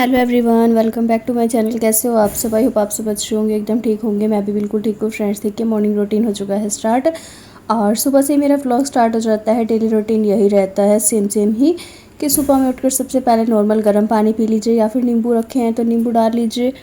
Hello everyone, welcome back to my channel. कैसे हो आप सब? आई होप आप सब अच्छे होंगे, एकदम ठीक होंगे। मैं भी बिल्कुल ठीक हूँ फ्रेंड्स। देखिए, मॉर्निंग रूटीन हो चुका है स्टार्ट और सुबह से ही मेरा व्लॉग स्टार्ट हो जाता है। डेली रूटीन यही रहता है सेम ही कि सुबह में उठकर सबसे पहले नॉर्मल गर्म पानी पी लीजिए या फिर नींबू रखे हैं तो नींबू डाल लीजिए।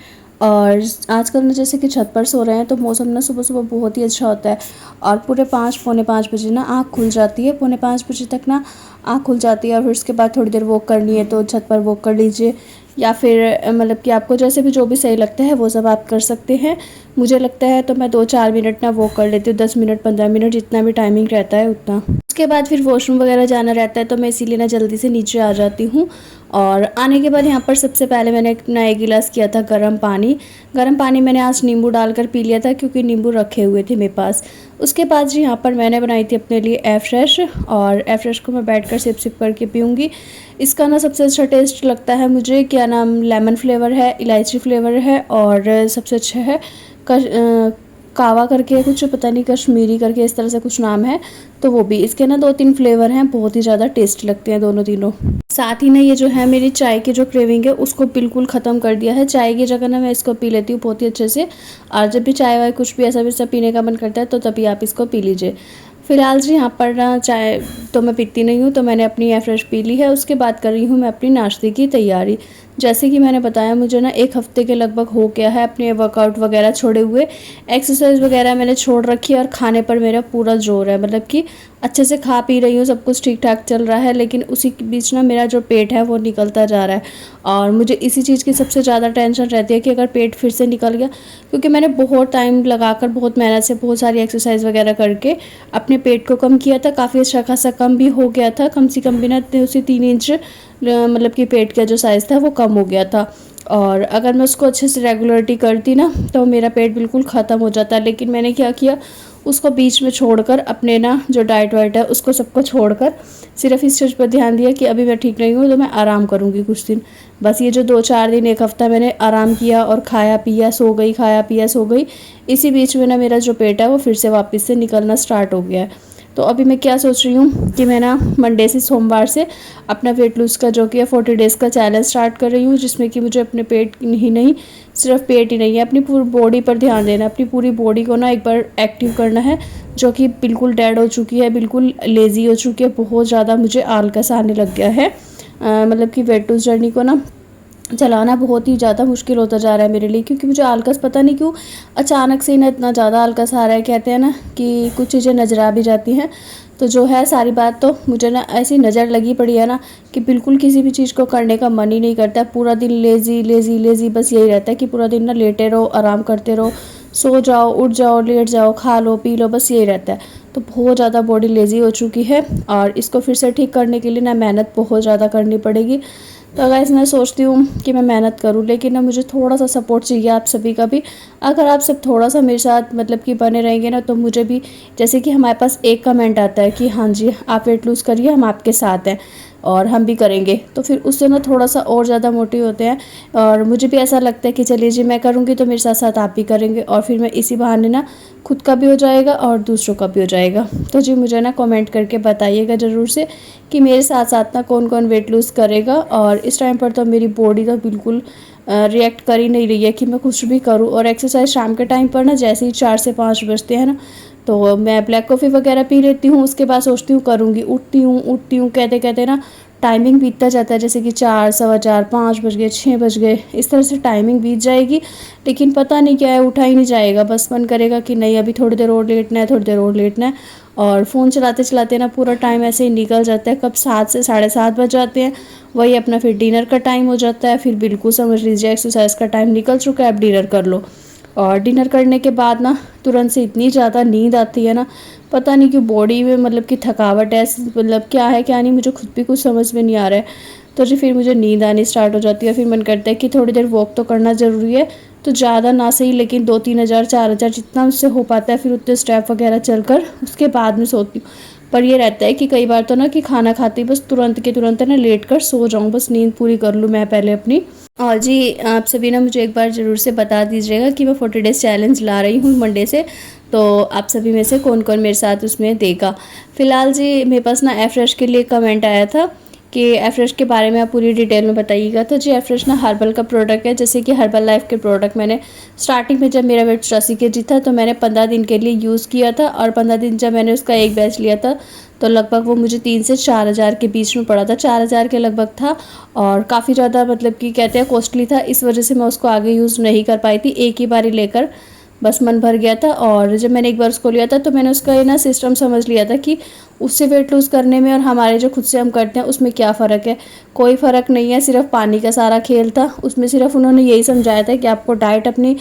और आजकल ना जैसे कि छत पर सो रहे हैं तो मौसम ना सुबह सुबह बहुत ही अच्छा होता है और पूरे 5 पौने 5 बजे ना आँख खुल जाती है। पौने 5 बजे तक ना आँख खुल जाती है और फिर उसके बाद थोड़ी देर वॉक करनी है तो छत पर वॉक कर लीजिए या फिर मतलब कि आपको जैसे भी जो भी सही लगता है वो सब आप कर सकते हैं। मुझे लगता है तो मैं 2-4 मिनट ना वॉक कर लेती हूँ, 10 मिनट 15 मिनट जितना भी टाइमिंग रहता है उतना। उसके बाद फिर वॉशरूम वगैरह जाना रहता है तो मैं इसीलिए ना जल्दी से नीचे आ जाती हूँ। और आने के बाद यहाँ पर सबसे पहले मैंने अपना 1 गिलास किया था गर्म पानी। गर्म पानी मैंने आज नींबू डालकर पी लिया था क्योंकि नींबू रखे हुए थे मेरे पास। उसके बाद जी यहाँ पर मैंने बनाई थी अपने लिए ए फ्रेश और ए फ्रेश को मैं बैठकर सिप सिप करके पीऊँगी। इसका ना सबसे अच्छा टेस्ट लगता है मुझे, क्या नाम, लेमन फ्लेवर है, इलायची फ्लेवर है और सबसे अच्छा है कावा करके कुछ, पता नहीं, कश्मीरी करके इस तरह से कुछ नाम है। तो वो भी इसके ना 2-3 फ्लेवर हैं, बहुत ही ज़्यादा टेस्टी लगते हैं दोनों तीनों। साथ ही ना ये जो है मेरी चाय की जो क्रेविंग है उसको बिल्कुल ख़त्म कर दिया है। चाय की जगह ना मैं इसको पी लेती हूँ बहुत ही अच्छे से। और जब भी चाय वाय कुछ भी ऐसा वैसा पीने का मन करता है तो तभी आप इसको पी लीजिए। फ़िलहाल जी यहाँ पर ना चाय तो मैं पीती नहीं हूँ तो मैंने अपनी ए फ्रेश पी ली है। उसके बाद कर रही हूँ मैं अपनी नाश्ते की तैयारी। जैसे कि मैंने बताया, मुझे ना 1 हफ़्ते के लगभग हो गया है अपने वर्कआउट वगैरह छोड़े हुए। एक्सरसाइज वगैरह मैंने छोड़ रखी है और खाने पर मेरा पूरा जोर है। मतलब कि अच्छे से खा पी रही हूँ, सब कुछ ठीक ठाक चल रहा है, लेकिन उसी के बीच ना मेरा जो पेट है वो निकलता जा रहा है। और मुझे इसी चीज़ की सबसे ज़्यादा टेंशन रहती है कि अगर पेट फिर से निकल गया, क्योंकि मैंने बहुत टाइम लगाकर बहुत मेहनत से बहुत सारी एक्सरसाइज वगैरह करके अपने पेट को कम किया था। काफ़ी अच्छा खासा कम भी हो गया था, कम से कम भी ना उसी 3 इंच मतलब कि पेट का जो साइज़ था वो कम हो गया था। और अगर मैं उसको अच्छे से रेगुलरिटी करती ना तो मेरा पेट बिल्कुल ख़त्म हो जाता। लेकिन मैंने क्या किया, उसको बीच में छोड़कर अपने ना जो डाइट वाइट है उसको सबको छोड़कर सिर्फ इस चीज़ पर ध्यान दिया कि अभी मैं ठीक नहीं हूँ तो मैं आराम करूँगी कुछ दिन। बस ये जो 2-4 दिन 1 हफ़्ता मैंने आराम किया और खाया पिया सो गई, खाया पिया सो गई, इसी बीच में ना मेरा जो पेट है वो फिर से वापस से निकलना स्टार्ट हो गया है। तो अभी मैं क्या सोच रही हूँ कि मैं ना मंडे से सोमवार से अपना वेट लूज़ का जो कि है 40 डेज़ का चैलेंज स्टार्ट कर रही हूँ, जिसमें कि मुझे अपने पेट ही नहीं, सिर्फ पेट ही नहीं है, अपनी पूरी बॉडी पर ध्यान देना है। अपनी पूरी बॉडी को ना एक बार एक्टिव करना है, जो कि बिल्कुल डेड हो चुकी है, बिल्कुल लेज़ी हो चुकी है, बहुत ज़्यादा मुझे आलस आने लग गया है। मतलब कि वेट लूज़ जर्नी को ना चलाना बहुत ही ज़्यादा मुश्किल होता जा रहा है मेरे लिए, क्योंकि मुझे आलस पता नहीं क्यों अचानक से ना इतना ज़्यादा आलस आ रहा है। कहते हैं ना कि कुछ चीज़ें नज़र आ भी जाती हैं, तो जो है सारी बात तो मुझे ना ऐसी नज़र लगी पड़ी है ना कि बिल्कुल किसी भी चीज़ को करने का मन ही नहीं करता। पूरा दिन लेज़ी लेज़ी लेज़ी, बस यही रहता है कि पूरा दिन ना लेटे रहो, आराम करते रहो, सो जाओ, उठ जाओ, लेट जाओ, खा लो पी लो, बस यही रहता है। तो बहुत ज़्यादा बॉडी लेज़ी हो चुकी है और इसको फिर से ठीक करने के लिए ना मेहनत बहुत ज़्यादा करनी पड़ेगी। तो गाइस मैं सोचती हूँ कि मैं मेहनत करूँ, लेकिन ना मुझे थोड़ा सा सपोर्ट चाहिए आप सभी का भी। अगर आप सब थोड़ा सा मेरे साथ मतलब कि बने रहेंगे ना तो मुझे भी, जैसे कि हमारे पास एक कमेंट आता है कि हाँ जी आप वेट लूज़ करिए, हम आपके साथ हैं और हम भी करेंगे, तो फिर उससे ना थोड़ा सा और ज़्यादा मोटिव होते हैं। और मुझे भी ऐसा लगता है कि चलिए जी मैं करूँगी तो मेरे साथ साथ आप भी करेंगे और फिर मैं इसी बहाने ना खुद का भी हो जाएगा और दूसरों का भी हो जाएगा। तो जी मुझे ना कमेंट करके बताइएगा ज़रूर से कि मेरे साथ साथ ना कौन कौन वेट लूज़ करेगा। और इस टाइम पर तो मेरी बॉडी तो बिल्कुल रिएक्ट कर ही नहीं रही है कि मैं कुछ भी करूँ। और एक्सरसाइज शाम के टाइम पर ना जैसे ही 4 से 5 बजते हैं ना तो मैं ब्लैक कॉफ़ी वगैरह पी लेती हूँ। उसके बाद सोचती हूँ करूँगी, उठती हूँ कहते कहते ना टाइमिंग बीतता जाता है, जैसे कि 4, सवा 4, 5 बज गए, 6 बज गए, इस तरह से टाइमिंग बीत जाएगी। लेकिन पता नहीं क्या है, उठा ही नहीं जाएगा। बस मन करेगा कि नहीं अभी थोड़ी देर और लेटना है, थोड़ी देर और लेटना है। और फ़ोन चलाते चलाते ना पूरा टाइम ऐसे ही निकल जाता है। कब 7 से 7:30 बज जाते हैं, वही अपना फिर डिनर का टाइम हो जाता है। फिर बिल्कुल समझ लीजिए एक्सरसाइज का टाइम निकल चुका है, अब डिनर कर लो। और डिनर करने के बाद ना तुरंत से इतनी ज़्यादा नींद आती है ना, पता नहीं क्यों बॉडी में मतलब कि थकावट है, मतलब क्या है क्या नहीं, मुझे खुद भी कुछ समझ में नहीं आ रहा है। तो जी फिर मुझे नींद आनी स्टार्ट हो जाती है। फिर मन करता है कि थोड़ी देर वॉक तो करना ज़रूरी है, तो ज़्यादा ना सही लेकिन 2-3 हज़ार 4 हज़ार जितना मुझसे हो पाता है फिर उतने स्टेप वगैरह चलकर उसके बाद में सोती हूँ। पर ये रहता है कि कई बार तो ना कि खाना खाते ही बस तुरंत के तुरंत ना लेट कर सो जाऊँ, बस नींद पूरी कर लूँ मैं पहले अपनी। और जी आप सभी ना मुझे एक बार ज़रूर से बता दीजिएगा कि मैं 40 डेज़ चैलेंज ला रही हूँ मंडे से, तो आप सभी में से कौन कौन मेरे साथ उसमें देगा। फ़िलहाल जी मेरे पास ना ए फ्रेश के लिए कमेंट आया था कि एफ्रेश के बारे में आप पूरी डिटेल में बताइएगा। तो जी एफ्रेश ना हर्बल का प्रोडक्ट है, जैसे कि हर्बल लाइफ के प्रोडक्ट मैंने स्टार्टिंग में जब मेरा वेट 84 kg था तो मैंने 15 दिन के लिए यूज़ किया था, और 15 दिन जब मैंने उसका एक बैच लिया था तो लगभग वो मुझे 3 से 4 हज़ार के बीच में पड़ा था, 4 हज़ार के लगभग था, और काफ़ी ज़्यादा मतलब कि कहते हैं कॉस्टली था। इस वजह से मैं उसको आगे यूज़ नहीं कर पाई थी, एक ही बारी लेकर बस मन भर गया था। और जब मैंने एक बार उसको लिया था तो मैंने उसका ये ना सिस्टम समझ लिया था कि उससे वेट लूज़ करने में और हमारे जो खुद से हम करते हैं उसमें क्या फ़र्क है। कोई फ़र्क नहीं है, सिर्फ पानी का सारा खेल था उसमें। सिर्फ उन्होंने यही समझाया था कि आपको डाइट अपनी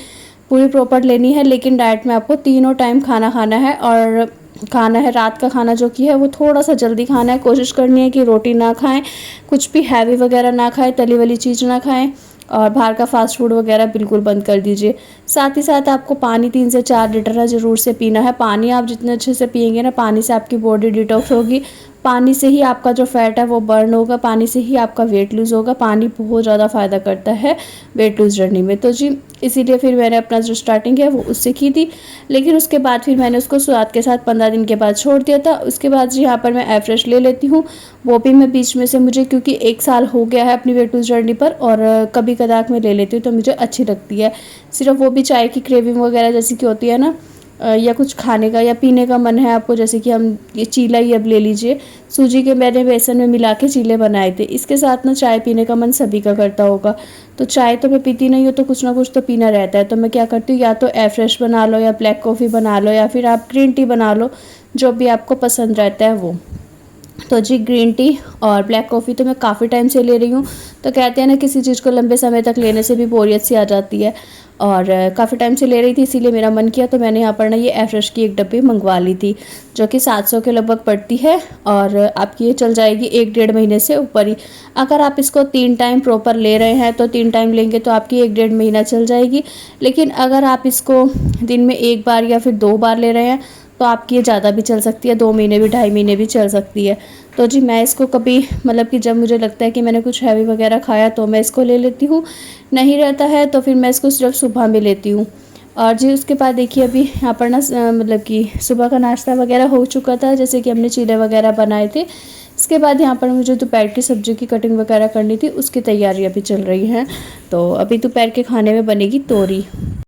पूरी प्रॉपर लेनी है, लेकिन डाइट में आपको तीनों टाइम खाना खाना है, और खाना है रात का खाना जो कि है वो थोड़ा सा जल्दी खाना है। कोशिश करनी है कि रोटी ना खाएं, कुछ भी हैवी वगैरह ना खाएं, तली वाली चीज़ ना खाएं, और बाहर का फास्ट फूड वगैरह बिल्कुल बंद कर दीजिए। साथ ही साथ आपको पानी 3 से 4 लीटर ना ज़रूर से पीना है। पानी आप जितने अच्छे से पिएंगे ना, पानी से आपकी बॉडी डिटॉक्स होगी, पानी से ही आपका जो फैट है वो बर्न होगा, पानी से ही आपका वेट लूज़ होगा। पानी बहुत ज़्यादा फ़ायदा करता है वेट लूज़ जर्नी में। तो जी इसीलिए फिर मैंने अपना जो स्टार्टिंग है वो उससे की थी, लेकिन उसके बाद फिर मैंने उसको स्वाद के साथ 15 दिन के बाद छोड़ दिया था। उसके बाद जी यहाँ पर मैं एफ्रेश ले लेती हूँ, वो भी मैं बीच में से, मुझे क्योंकि 1 साल हो गया है अपनी वेट लूज़ जर्नी पर, और कभी कदार मैं ले लेती हूँ तो मुझे अच्छी लगती है। सिर्फ वो भी चाय की क्रेविंग वगैरह जैसी कि होती है ना, या कुछ खाने का या पीने का मन है आपको, जैसे कि हम ये चीला ही अब ले लीजिए, सूजी के मैंने बेसन में मिला के चीले बनाए थे, इसके साथ ना चाय पीने का मन सभी का करता होगा। तो चाय तो मैं पीती नहीं हूँ, तो कुछ ना कुछ तो पीना रहता है। तो मैं क्या करती हूँ, या तो एफ्रेश बना लो, या ब्लैक कॉफ़ी बना लो, या फिर आप ग्रीन टी बना लो, जो भी आपको पसंद रहता है वो। तो जी ग्रीन टी और ब्लैक कॉफ़ी तो मैं काफ़ी टाइम से ले रही हूँ। तो कहते हैं ना किसी चीज़ को लंबे समय तक लेने से भी बोरियत सी आ जाती है, और काफ़ी टाइम से ले रही थी, इसीलिए मेरा मन किया तो मैंने यहाँ पर ना ये एफ्रेश की एक डब्बी मंगवा ली थी, जो कि 700 के लगभग पड़ती है, और आपकी ये चल जाएगी 1-1.5 महीने से ऊपर ही। अगर आप इसको 3 टाइम प्रॉपर ले रहे हैं तो 3 टाइम लेंगे तो आपकी 1-1.5 महीना चल जाएगी। लेकिन अगर आप इसको दिन में 1 बार या फिर 2 बार ले रहे हैं तो आपकी ये ज़्यादा भी चल सकती है, 2 महीने भी, 2.5 महीने भी चल सकती है। तो जी मैं इसको कभी मतलब कि जब मुझे लगता है कि मैंने कुछ हैवी वगैरह खाया तो मैं इसको ले लेती हूँ, नहीं रहता है तो फिर मैं इसको सिर्फ सुबह में लेती हूँ। और जी उसके बाद देखिए अभी यहाँ पर ना मतलब कि सुबह का नाश्ता वगैरह हो चुका था, जैसे कि हमने चीले वगैरह बनाए थे। इसके बाद यहाँ पर मुझे दोपहर की सब्ज़ी की कटिंग वगैरह करनी थी, उसकी तैयारी अभी चल रही है। तो अभी दोपहर के खाने में बनेगी तोरी।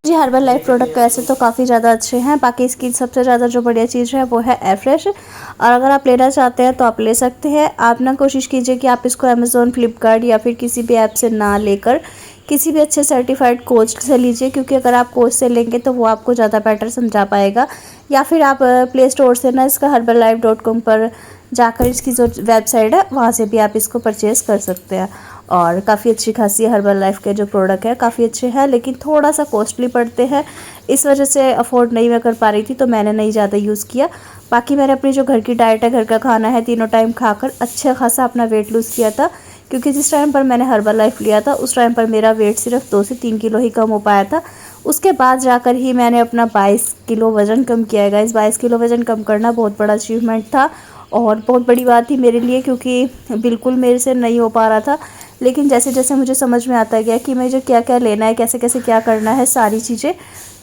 जी हर्बल लाइफ प्रोडक्ट ऐसे तो काफ़ी ज़्यादा अच्छे हैं, बाकी इसकी सबसे ज़्यादा जो बढ़िया चीज़ है वो है एफ्रेश, और अगर आप लेना चाहते हैं तो आप ले सकते हैं। आप ना कोशिश कीजिए कि आप इसको अमेज़ॉन, फ्लिपकार्ट या फिर किसी भी ऐप से ना लेकर किसी भी अच्छे सर्टिफाइड कोच से लीजिए, क्योंकि अगर आप कोच से लेंगे तो वो आपको ज़्यादा बेटर समझा पाएगा। या फिर आप प्ले स्टोर से ना इसका herbalife.com पर जाकर इसकी जो वेबसाइट है वहाँ से भी आप इसको परचेज़ कर सकते हैं। और काफ़ी अच्छी खासी हर्बल लाइफ के जो प्रोडक्ट है काफ़ी अच्छे हैं, लेकिन थोड़ा सा कॉस्टली पड़ते हैं, इस वजह से अफोर्ड नहीं मैं कर पा रही थी तो मैंने नहीं ज़्यादा यूज़ किया। बाकी मैंने अपनी जो घर की डाइट है, घर का खाना है, तीनों टाइम खाकर अच्छा खासा अपना वेट लूज़ किया था। क्योंकि जिस टाइम पर मैंने हर्बल लाइफ लिया था उस टाइम पर मेरा वेट सिर्फ 2 से 3 किलो ही कम हो पाया था। उसके बाद जाकर ही मैंने अपना 22 किलो वज़न कम किया है। इस 22 किलो वज़न कम करना बहुत बड़ा अचीवमेंट था और बहुत बड़ी बात थी मेरे लिए, क्योंकि बिल्कुल मेरे से नहीं हो पा रहा था। लेकिन जैसे जैसे मुझे समझ में आता गया कि मुझे क्या क्या लेना है, कैसे कैसे क्या करना है, सारी चीज़ें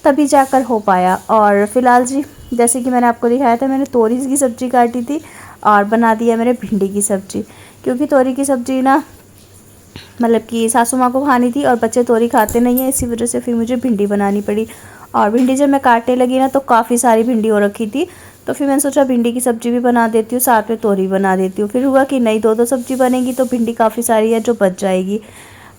तभी जाकर हो पाया। और फिलहाल जी जैसे कि मैंने आपको दिखाया था, मैंने तोरी की सब्ज़ी काटी थी और बना दिया मैंने भिंडी की सब्ज़ी, क्योंकि तोरी की सब्ज़ी ना मतलब कि सासू माँ को खानी थी और बच्चे तोरी खाते नहीं हैं, इसी वजह से फिर मुझे भिंडी बनानी पड़ी। और भिंडी जब मैं काटने लगी ना तो काफ़ी सारी भिंडी हो रखी थी, तो फिर मैंने सोचा भिंडी की सब्ज़ी भी बना देती हूँ, साथ में तोरी बना देती हूँ। फिर हुआ कि नहीं, दो सब्ज़ी बनेगी तो भिंडी काफ़ी सारी है जो बच जाएगी।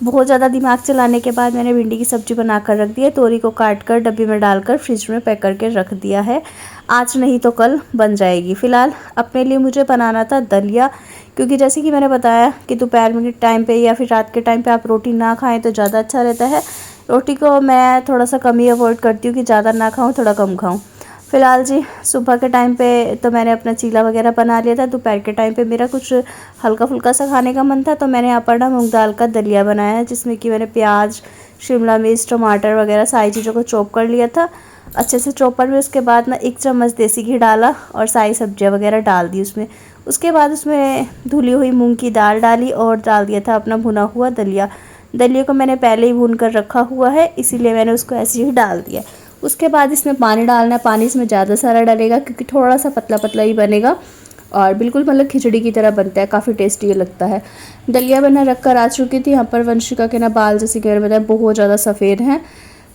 बहुत ज़्यादा दिमाग चलाने के बाद मैंने भिंडी की सब्ज़ी बनाकर रख दी है। तोरी को काट कर डब्बी में डालकर फ्रिज में पैक करके रख दिया है, आज नहीं तो कल बन जाएगी। फ़िलहाल अपने लिए मुझे बनाना था दलिया, क्योंकि जैसे कि मैंने बताया कि दोपहर में टाइम पे या फिर रात के टाइम पे आप रोटी ना खाएं तो ज़्यादा अच्छा रहता है। रोटी को मैं थोड़ा सा कम ही अवॉइड करती हूँ कि ज़्यादा ना खाऊँ, थोड़ा कम खाऊँ। फ़िलहाल जी सुबह के टाइम पे तो मैंने अपना चीला वगैरह बना लिया था। दोपहर के टाइम पे मेरा कुछ हल्का फुल्का सा खाने का मन था, तो मैंने यहाँ पर ना मूंग दाल का दलिया बनाया है, जिसमें कि मैंने प्याज, शिमला मिर्च, टमाटर वगैरह सारी चीज़ों को चॉप कर लिया था अच्छे से चॉपर में। उसके बाद ना 1 चम्मच देसी घी डाला और सारी सब्जियाँ वगैरह डाल दी उसमें। उसके बाद उसमें धुली हुई मूँग की दाल डाली और डाल दिया था अपना भुना हुआ दलिया। दलिया को मैंने पहले ही भून कर रखा हुआ है, इसीलिए मैंने उसको ऐसे ही डाल दिया। उसके बाद इसमें पानी डालना है, पानी इसमें ज़्यादा सारा डालेगा क्योंकि थोड़ा सा पतला पतला ही बनेगा। और बिल्कुल मतलब खिचड़ी की तरह बनता है, काफ़ी टेस्टी लगता है। दलिया बना रख कर आ चुकी थी। यहाँ पर वंशिका के ना बाल, जैसे कि मैंने बताया, बहुत ज़्यादा सफ़ेद हैं।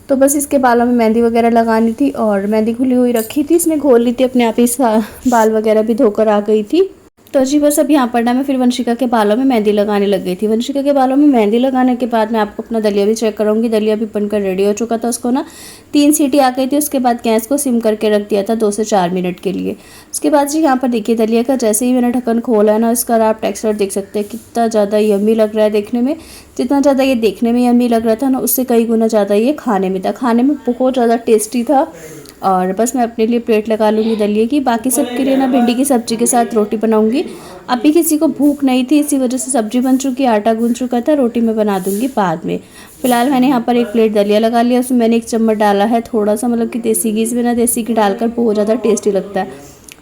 तो बस इसके बालों में मेहंदी वगैरह लगानी थी और मेहंदी खुली हुई रखी थी, इसमें घोल ली थी अपने आप ही। बाल वगैरह भी धोकर आ गई थी। तो जी बस अब यहाँ पर ना मैं फिर वंशिका के बालों में मेहंदी लगाने लग गई थी। वंशिका के बालों में मेहंदी लगाने के बाद मैं आपको अपना दलिया भी चेक करूँगी। दलिया भी बनकर रेडी हो चुका था। उसको ना 3 सीटी आ गई थी। उसके बाद गैस को सिम करके रख दिया था 2 से 4 मिनट के लिए। उसके बाद जी यहाँ पर देखिए दलिया का जैसे ही मैंने ढक्कन खोला है ना, इसका आप टेक्सचर देख सकते हैं कितना ज़्यादा यम्मी लग रहा है देखने में। जितना ज़्यादा ये देखने में यम्मी लग रहा था ना, उससे कई गुना ज़्यादा ये खाने में था। खाने में बहुत ज़्यादा टेस्टी था। और बस मैं अपने लिए प्लेट लगा लूँगी दलिए की। बाकी सब के लिए ना भिंडी की सब्ज़ी के साथ रोटी बनाऊँगी। अभी किसी को भूख नहीं थी, इसी वजह से सब्ज़ी बन चुकी, आटा गूंद चुका था। रोटी मैं बना दूँगी बाद में। फ़िलहाल मैंने यहाँ पर एक प्लेट दलिया लगा लिया। उसमें मैंने 1 चम्मच डाला है थोड़ा सा, मतलब कि देसी घी। इसमें ना देसी घी डालकर बहुत ज़्यादा टेस्टी लगता है,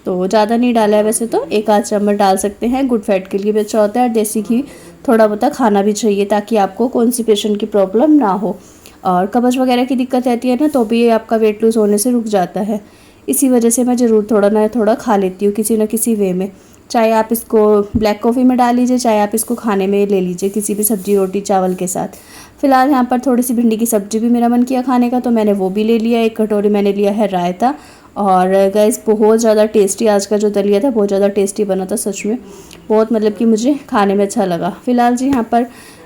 तो ज़्यादा नहीं डाला है। वैसे तो 1 आध चम्मच डाल सकते हैं, गुड फैट के लिए भी अच्छा होता है। और देसी घी थोड़ा बहुत खाना भी चाहिए ताकि आपको कॉन्स्टिपेशन की प्रॉब्लम ना हो। और कब्ज़ वगैरह की दिक्कत रहती है ना, तो भी ये आपका वेट लूज़ होने से रुक जाता है। इसी वजह से मैं ज़रूर थोड़ा ना थोड़ा खा लेती हूँ किसी न किसी वे में। चाहे आप इसको ब्लैक कॉफ़ी में डाल लीजिए, चाहे आप इसको खाने में ले लीजिए किसी भी सब्ज़ी रोटी चावल के साथ। फ़िलहाल यहाँ पर थोड़ी सी भिंडी की सब्ज़ी भी मेरा मन किया खाने का, तो मैंने वो भी ले लिया। 1 कटोरी मैंने लिया है रायता। और गाइस बहुत ज़्यादा टेस्टी आज का जो दलिया था, बहुत ज़्यादा टेस्टी बना था सच में। बहुत मतलब कि मुझे खाने में अच्छा लगा। फ़िलहाल जी यहाँ पर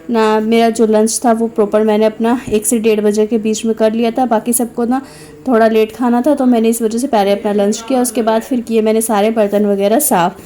ना मेरा जो लंच था वो प्रॉपर मैंने अपना 1 से 1:30 बजे के बीच में कर लिया था। बाकी सबको ना थोड़ा लेट खाना था, तो मैंने इस वजह से पहले अपना लंच किया। उसके बाद फिर किए मैंने सारे बर्तन वगैरह साफ़।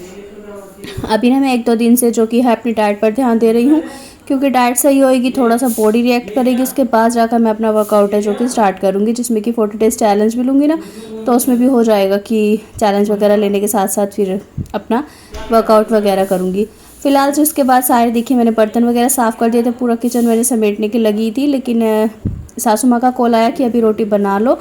अभी ना मैं 1-2 दिन से जो कि है अपनी डाइट पर ध्यान दे रही हूँ, क्योंकि डाइट सही होएगी, थोड़ा सा बॉडी रिएक्ट करेगी। उसके बाद जाकर मैं अपना वर्कआउट है जो कि स्टार्ट करूँगी, जिसमें कि 40 डेज़ चैलेंज भी लूँगी ना, तो उसमें भी हो जाएगा कि चैलेंज वगैरह लेने के साथ साथ फिर अपना वर्कआउट वगैरह करूँगी। फ़िलहाल जो उसके बाद सारे देखिए मैंने बर्तन वगैरह साफ़ कर दिए थे, पूरा किचन मैंने समेटने की लगी थी। लेकिन सासू माँ का कॉल आया कि अभी रोटी बना लो।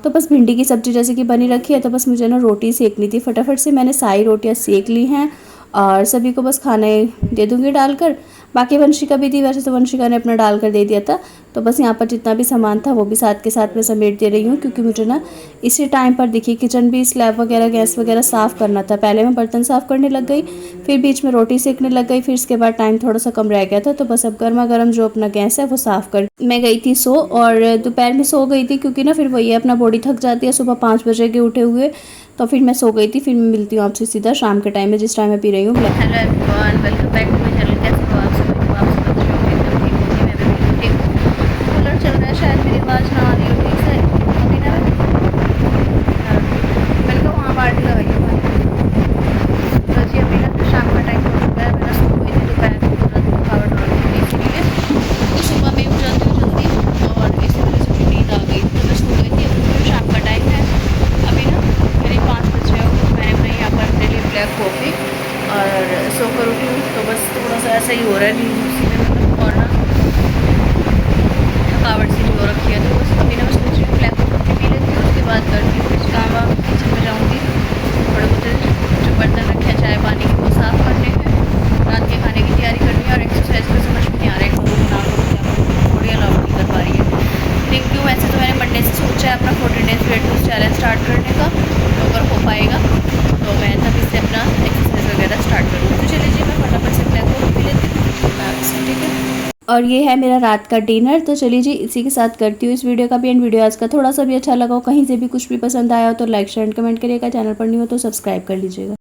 तो बस भिंडी की सब्ज़ी जैसे कि बनी रखी है, तो बस मुझे ना रोटी सेकनी थी। फटाफट से मैंने सारी रोटियाँ सेक ली हैं और सभी को बस खाने दे दूँगी डालकर। बाकी वंशिका भी थी, वैसे तो वंशिका ने अपना डालकर दे दिया था। तो बस यहाँ पर जितना भी सामान था वो भी साथ के साथ मैं समेट दे रही हूँ, क्योंकि मुझे ना इसी टाइम पर देखिए किचन भी स्लैब वगैरह गैस वगैरह साफ़ करना था। पहले मैं बर्तन साफ़ करने लग गई, फिर बीच में रोटी सेकने लग गई, फिर इसके बाद टाइम थोड़ा सा कम रह गया था। तो बस अब गर्मा गर्म जो अपना गैस है वो साफ़ कर मैं गई थी सो। और दोपहर में सो गई थी, क्योंकि ना फिर वही अपना बॉडी थक जाती है सुबह 5 बजे के उठे हुए। तो फिर मैं सो गई थी। फिर मैं मिलती हूँ आपसे सीधा शाम के टाइम में, जिस टाइम मैं पी रही हूँ। Hello everyone, welcome back to my channel. कैसे हो आप सब? आप सब अच्छे होंगे, एकदम ठीक होंगे। मैं भी बिल्कुल ठीक हूँ। कूलर चल रहा है, शायद मेरी आवाज़ ना आ रही हो ठीक से। अभी ना मैंने कहा वहाँ पार्टी लगाइए भाई। तो जी अभी ना शाम का टाइम हो चुका है। मैं सो गई थी दोपहर को, पूरा दिन थकावट हो रही थी, इसीलिए तो सुबह में उठ जाती हूँ जल्दी, और इसी वजह से मुझे नींद आ गई। तो मैं सो गई थी। अभी शाम का टाइम है, अभी ना मेरे 5 बज रहे हो। मैंने अपने यहाँ पर अपने लिए ब्लैक कॉफ़ी और सोकर उठी हूँ। तो बस थोड़ा सा ऐसा ही हो रहा है नींद उसी में, मतलब और ना थकावट सी हो रखी है। तो बस अभी ना मैं सोच रही हूँ ब्लैक कॉफ़ी पी लेती हूँ, उसके बाद करती हूँ कुछ काम वाम, किचन में जाऊँगी। थोड़े बहुत जो बर्तन रखे हैं चाय पानी के वो साफ़ करने हैं, रात के खाने की तैयारी करनी है। और एक्सरसाइज का समझ में नहीं आ रहा है करूँ ना करूँ, क्या करूँ, थोड़ी अलाउड नहीं कर पा रही है। देखती हूँ। वैसे तो मैंने मंडे से सोचा है अपना 40 days weight lose challenge start करने का, तो अगर हो पाएगा तो मैं तभी से अपना एक्सरसाइज वगैरह स्टार्ट करूँगी। तो चलिए जी मैं फटाफट से ब्लैक कॉफ़ी पी लेती हूँ, ठीक है। और ये है मेरा रात का डिनर। तो चलिए जी इसी के साथ करती हूँ इस वीडियो का भी एंड। वीडियो आज का थोड़ा सा भी अच्छा लगा हो, कहीं से भी कुछ भी पसंद आया हो, तो लाइक शेयर एंड कमेंट करिएगा। चैनल पर नहीं हो तो सब्सक्राइब कर लीजिएगा।